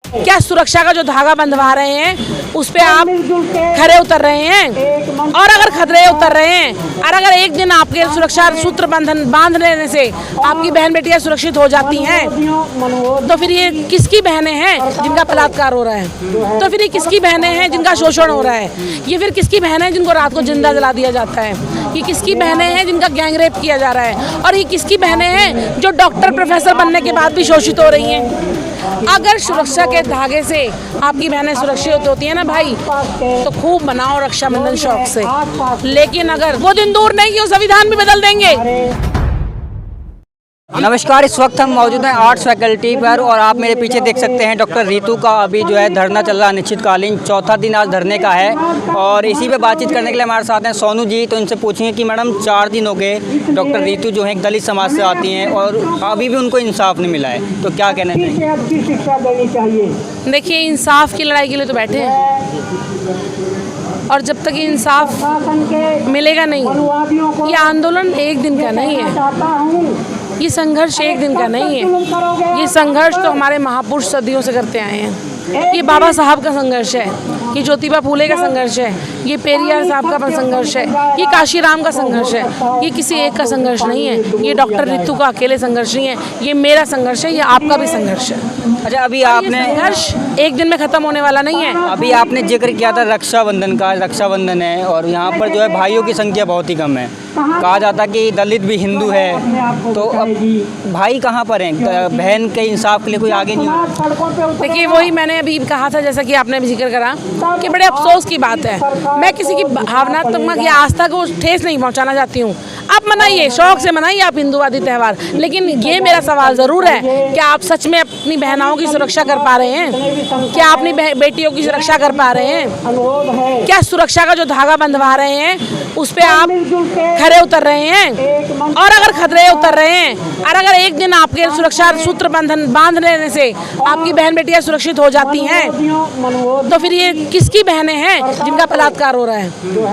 क्या सुरक्षा का जो धागा बंधवा रहे हैं उस पे आप खरे उतर रहे हैं। और अगर खतरे उतर रहे हैं और अगर एक दिन आपके सुरक्षा सूत्र बांध लेने से आपकी बहन बेटियां सुरक्षित हो जाती हैं, तो फिर ये किसकी बहनें हैं जिनका बलात्कार हो रहा है? तो फिर ये किसकी बहनें हैं जिनका शोषण हो रहा है? ये फिर किसकी बहनें हैं जिनको रात को जिंदा जला दिया जाता है? ये किसकी बहनें हैं जिनका गैंग रेप किया जा रहा है? और ये किसकी बहनें हैं जो डॉक्टर प्रोफेसर बनने के बाद भी शोषित हो रही हैं? अगर सुरक्षा के धागे से आपकी बहनें सुरक्षित होती है ना भाई, तो खूब मनाओ रक्षाबंधन शौक से। लेकिन अगर वो दिन दूर नहीं कि वो संविधान भी बदल देंगे। नमस्कार, इस वक्त हम मौजूद हैं आर्ट्स फैकल्टी पर और आप मेरे पीछे देख सकते हैं डॉक्टर रितु का अभी जो है धरना चल रहा है, अनिश्चितकालीन चौथा दिन आज धरने का है। और इसी पे बातचीत करने के लिए हमारे साथ हैं सोनू जी। तो इनसे पूछेंगे कि मैडम 4 दिन हो गए डॉक्टर रितु जो है एक दलित समाज से आती हैं और अभी भी उनको इंसाफ नहीं मिला है, तो क्या कहना चाहिए? देखिए, इंसाफ की लड़ाई के लिए तो बैठे हैं और जब तक इंसाफ मिलेगा नहीं, ये आंदोलन एक दिन का नहीं है, ये संघर्ष एक दिन का नहीं है। ये संघर्ष तो हमारे महापुरुष सदियों से करते आए हैं। ये बाबा साहब का संघर्ष है, ये ज्योतिबा फूले का संघर्ष है, ये पेरियार साहब का संघर्ष है, ये काशीराम का संघर्ष है। ये किसी एक का संघर्ष नहीं है, ये डॉक्टर रितु का अकेले संघर्ष नहीं है, ये मेरा संघर्ष है, ये आपका भी संघर्ष है। अच्छा, अभी आपने संघर्ष एक दिन में खत्म होने वाला नहीं है। अभी आपने जिक्र किया था रक्षाबंधन का, रक्षाबंधन है और यहाँ पर जो है भाइयों की संख्या बहुत ही कम है। कहा जाता कि दलित भी हिंदू है, तो अब भाई कहाँ पर हैं? बहन के इंसाफ के लिए कोई आगे नहीं हो? देखिए, वही मैंने अभी कहा था, जैसा कि आपने भी जिक्र करा कि बड़े अफसोस की बात है। मैं किसी की भावनात्मक या आस्था को ठेस नहीं पहुंचाना चाहती हूँ। आप मनाइए, शौक से मनाइए आप हिंदुवादी त्यौहार, लेकिन ये मेरा सवाल ज़रूर है, क्या आप सच में अपनी बहनाओं की सुरक्षा कर पा रहे हैं? क्या अपनी बेटियों की सुरक्षा कर पा रहे हैं? क्या सुरक्षा का जो धागा बंधवा रहे हैं उस पे आप खरे उतर रहे हैं? और अगर खतरे उतर रहे हैं और अगर एक दिन आपके सुरक्षा सूत्र बांध लेने से आपकी बहन बेटियां सुरक्षित हो जाती हैं, तो फिर ये किसकी बहनें हैं जिनका बलात्कार हो रहा है?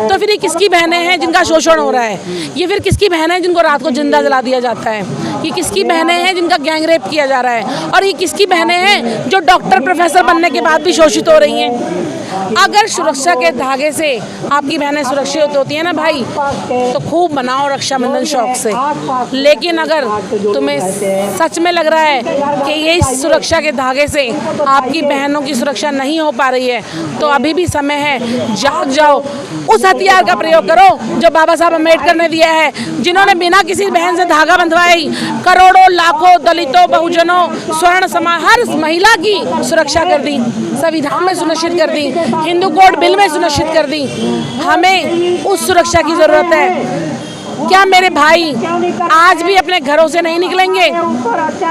तो फिर ये किसकी बहनें हैं जिनका शोषण हो रहा है? ये फिर किसकी बहनें हैं जिनको रात को जिंदा जला दिया जाता है? ये किसकी बहनें हैं जिनका गैंग रेप किया जा रहा है? और ये किसकी बहनें हैं जो डॉक्टर प्रोफेसर बनने के बाद भी शोषित हो रही हैं? अगर सुरक्षा के धागे से आपकी बहनें सुरक्षित होती है ना भाई, तो खूब मनाओ रक्षाबंधन शौक से। लेकिन अगर तुम्हें सच में लग रहा है कि ये सुरक्षा के धागे से आपकी बहनों की सुरक्षा नहीं हो पा रही है, तो अभी भी समय है, जाग जाओ। उस हथियार का प्रयोग करो जो बाबा साहब अम्बेडकर ने दिया है, जिन्होंने बिना किसी बहन से धागा बंधवाई करोड़ों लाखों दलितों, बहुजनों, स्वर्ण समाज, हर महिला की सुरक्षा कर दी, संविधान में सुनिश्चित कर दी, हिंदू कोड बिल में सुनिश्चित कर दी। हमें उस सुरक्षा की जरूरत है। क्या मेरे भाई आज भी अपने घरों से नहीं निकलेंगे?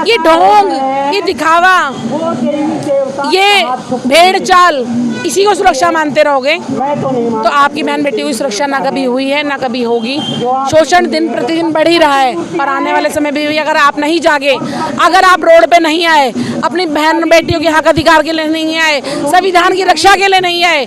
ये ढोंग, ये दिखावा, ये भेड़ चाल, इसी को सुरक्षा मानते रहोगे तो आपकी बहन बेटियों की सुरक्षा ना कभी हुई है ना कभी होगी। शोषण दिन प्रतिदिन बढ़ ही रहा है और आने वाले समय भी अगर आप नहीं जागे, अगर आप रोड पे नहीं आए, अपनी बहन बेटियों के हक अधिकार के लिए नहीं आए, संविधान की रक्षा के लिए नहीं आए,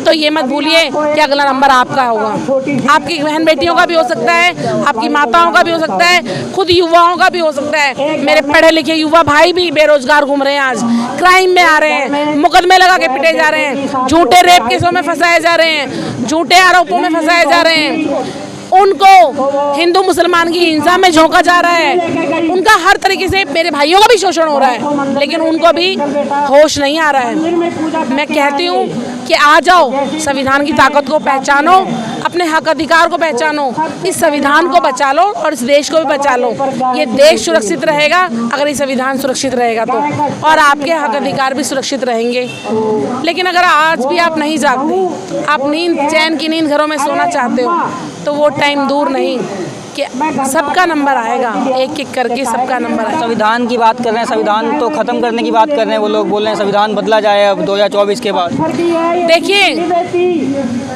तो ये मत भूलिए कि अगला नंबर आपका होगा। आपकी बहन बेटियों का भी हो सकता है, आपकी माताओं का भी हो सकता है, खुद युवाओं का भी हो सकता है। मेरे पढ़े लिखे युवा भाई भी बेरोजगार घूम रहे हैं, आज क्राइम में आ रहे हैं, मुकदमे लगा के पिटे जा रहे हैं, झूठे रेप केसों में फंसाए जा रहे हैं, झूठे आरोपों में फंसाए जा रहे हैं। उनको हिंदू मुसलमान की हिंसा में झोंका जा रहा है। उनका हर तरीके से, मेरे भाइयों का भी शोषण हो रहा है, लेकिन उनको भी होश नहीं आ रहा है। मैं कहती हूँ कि आ जाओ, संविधान की ताकत को पहचानो, अपने हक अधिकार को पहचानो, इस संविधान को बचा लो और इस देश को भी बचा लो। ये देश सुरक्षित रहेगा अगर ये संविधान सुरक्षित रहेगा तो, और आपके हक अधिकार भी सुरक्षित रहेंगे। लेकिन अगर आज भी आप नहीं जागते, आप नींद, चैन की नींद घरों में सोना चाहते हो, तो वो टाइम दूर नहीं कि सबका नंबर आएगा, एक एक करके सबका नंबर आएगा। संविधान की बात कर रहे हैं, संविधान तो खत्म करने की बात कर रहे हैं, वो लोग बोल रहे हैं संविधान बदला जाए अब 2024 के बाद। देखिए,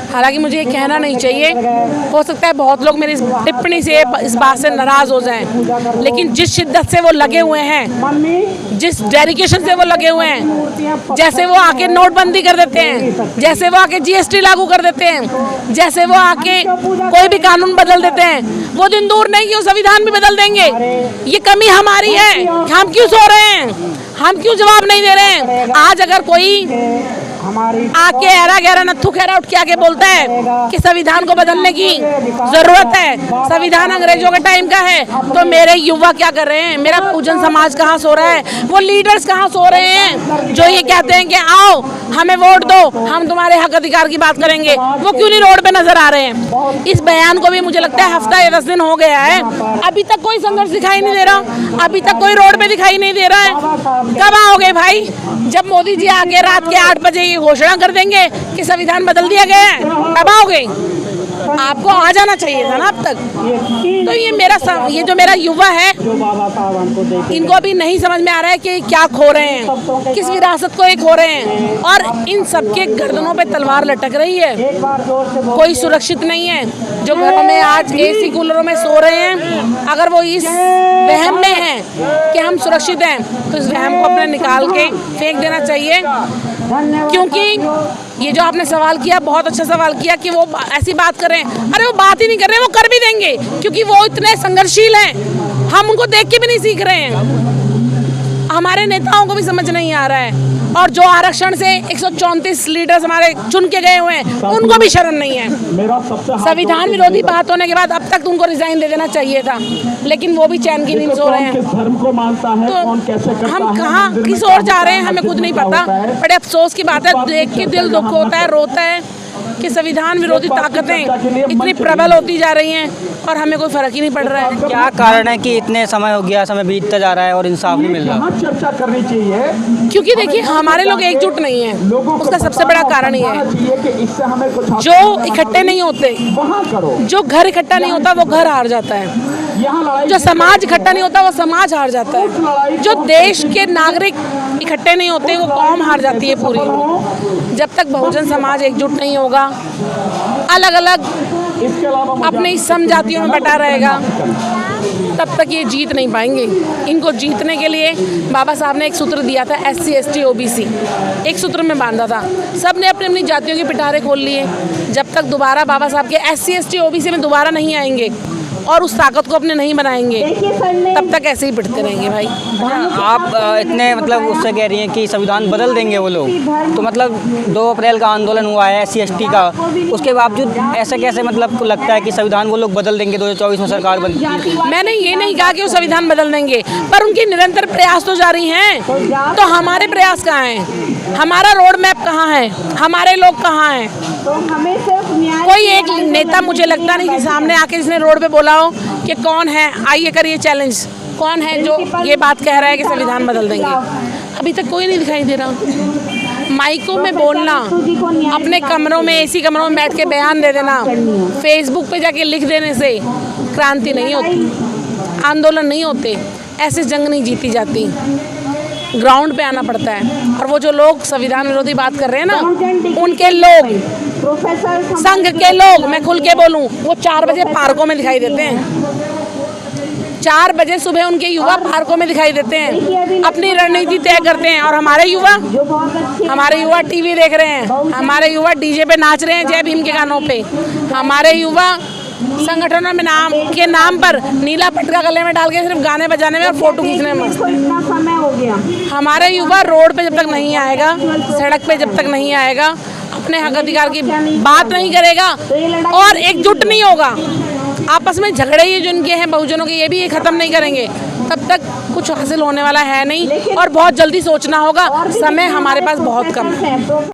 हालांकि मुझे ये कहना नहीं चाहिए, हो सकता है बहुत लोग मेरी इस टिप्पणी से, इस बात से नाराज हो जाएं, लेकिन जिस शिद्दत से वो लगे हुए हैं, जिस डेडिकेशन से वो लगे हुए हैं, जैसे वो आके नोटबंदी कर देते हैं, जैसे वो आके GST लागू कर देते हैं, जैसे वो आके कोई भी कानून बदल देते हैं, वो दिन दूर नहीं कि वो संविधान भी बदल देंगे। ये कमी हमारी है, हम क्यों सो रहे हैं? हम क्यों जवाब नहीं दे रहे हैं? आज अगर कोई आके ऐरा गहरा नत्थु खैरा उठ के आके बोलता है कि संविधान को बदलने की जरूरत है, संविधान अंग्रेजों के टाइम का है, तो मेरे युवा क्या कर रहे हैं? मेरा पूजन समाज कहाँ सो रहा है? वो लीडर्स कहाँ सो रहे हैं जो ये कहते हैं कि आओ हमें वोट दो, हम तुम्हारे हक अधिकार की बात करेंगे? वो क्यों नहीं रोड पे नजर आ रहे हैं? इस बयान को भी मुझे लगता है हफ्ता या 10 दिन हो गया है, अभी तक कोई संघर्ष दिखाई नहीं दे रहा, अभी तक कोई रोड पे दिखाई नहीं दे रहा है। कब आओगे भाई? जब मोदी जी आके रात के 8 बजे ये घोषणा कर देंगे कि संविधान बदल दिया गया है, तब आओगे? आपको आ जाना चाहिए था ना अब तक। तो ये जो मेरा युवा है, इनको अभी नहीं समझ में आ रहा है कि क्या खो रहे हैं, किस विरासत को ये खो रहे हैं, और इन सबके गर्दनों पे तलवार लटक रही है। कोई सुरक्षित नहीं है। जो घरों में आज एसी कूलरों में सो रहे हैं, अगर वो इस वहम में हैं कि हम सुरक्षित हैं, तो इस वहम को अपने निकाल के फेंक देना चाहिए। क्योंकि ये जो आपने सवाल किया, बहुत अच्छा सवाल किया कि वो ऐसी बात कर रहे हैं। अरे वो बात ही नहीं कर रहे, वो कर भी देंगे, क्योंकि वो इतने संघर्षशील हैं। हम उनको देख के भी नहीं सीख रहे हैं। हमारे नेताओं को भी समझ नहीं आ रहा है। और जो आरक्षण से 134 लीडर्स हमारे चुन के गए हुए हैं, उनको भी शर्म नहीं है। संविधान विरोधी बात होने के बाद अब तक उनको रिजाइन दे देना चाहिए था, लेकिन वो भी चैन की नींद सो रहे हैं। तो हम कहाँ किस ओर जा रहे हैं हमें खुद नहीं पता। बड़े अफसोस की बात है, देख के दिल दुख होता है, रोता है कि संविधान विरोधी ताकतें इतनी प्रबल होती जा रही हैं और हमें कोई फर्क ही नहीं पड़ रहा है। क्या कारण है कि इतने समय हो गया, समय बीतता जा रहा है और इंसाफ नहीं मिल रहा? चर्चा करनी चाहिए, क्योंकि देखिए हमारे लोग एकजुट नहीं हैं, उसका सबसे बड़ा कारण ये है। जो इकट्ठे नहीं होते, जो घर इकट्ठा नहीं होता वो घर हार जाता है, जो समाज इकट्ठा नहीं होता वो समाज हार जाता है, जो देश के नागरिक इकट्ठे नहीं होते वो कौम हार जाती है पूरी। जब तक बहुजन समाज एकजुट नहीं होगा, अलग अलग अपने सम जातियों में बटा रहेगा, तब तक ये जीत नहीं पाएंगे। इनको जीतने के लिए बाबा साहब ने एक सूत्र दिया था, SC ST OBC, एक सूत्र में बांधा था। सब ने अपनी अपनी जातियों के पिटारे खोल लिए। जब तक दोबारा बाबा साहब के SC ST OBC में दोबारा नहीं आएंगे और उस ताकत को अपने नहीं बनाएंगे, तब तक ऐसे ही पिटते रहेंगे भाई। आप इतने मतलब उससे कह रही हैं कि संविधान बदल देंगे वो लोग, तो मतलब 2 अप्रैल का आंदोलन हुआ है SC ST का, उसके बावजूद ऐसा कैसे मतलब लगता है कि संविधान वो लोग बदल देंगे? 2024 में सरकार बनती है। मैंने ये नहीं कहा कि वो संविधान बदल देंगे, पर उनकी निरंतर प्रयास तो जारी हैं। तो हमारे प्रयास कहाँ हैं? हमारा रोड मैप कहाँ है? हमारे लोग कहाँ हैं? कोई एक नेता मुझे लगता नहीं कि सामने आके जिसने रोड पे बोला हो कि कौन है, आइए करिए चैलेंज, कौन है जो ये बात कह रहा है कि संविधान बदल देंगे। अभी तक कोई नहीं दिखाई दे रहा। माइकों में बोलना, अपने कमरों में AC कमरों में बैठ के बयान दे देना, फेसबुक पे जाके लिख देने से क्रांति नहीं होती, आंदोलन नहीं होते, ऐसे जंग नहीं जीती जाती। ग्राउंड पे आना पड़ता है। और वो जो लोग संविधान विरोधी बात कर रहे हैं ना, उनके लोग, संघ के लोग, मैं खुल के बोलूं, वो 4 बजे पार्कों में दिखाई देते हैं। 4 बजे सुबह उनके युवा पार्कों में दिखाई देते हैं, अपनी रणनीति तय करते हैं। और हमारे युवा TV देख रहे हैं, हमारे युवा DJ पे नाच रहे हैं जय भीम के गानों पे, हमारे युवा संगठनों में नाम पर नीला पटका गले में डाल के सिर्फ गाने बजाने में और फोटो खींचने में मस्त है। हमारे युवा रोड पे जब तक नहीं आएगा, सड़क पे जब तक नहीं आएगा, अपने हक अधिकार की बात नहीं करेगा और एकजुट नहीं होगा, आपस में झगड़े ये जो इनके हैं बहुजनों के, ये भी ये खत्म नहीं करेंगे, तब तक कुछ हासिल होने वाला है नहीं। और बहुत जल्दी सोचना होगा, समय हमारे पास बहुत कम है।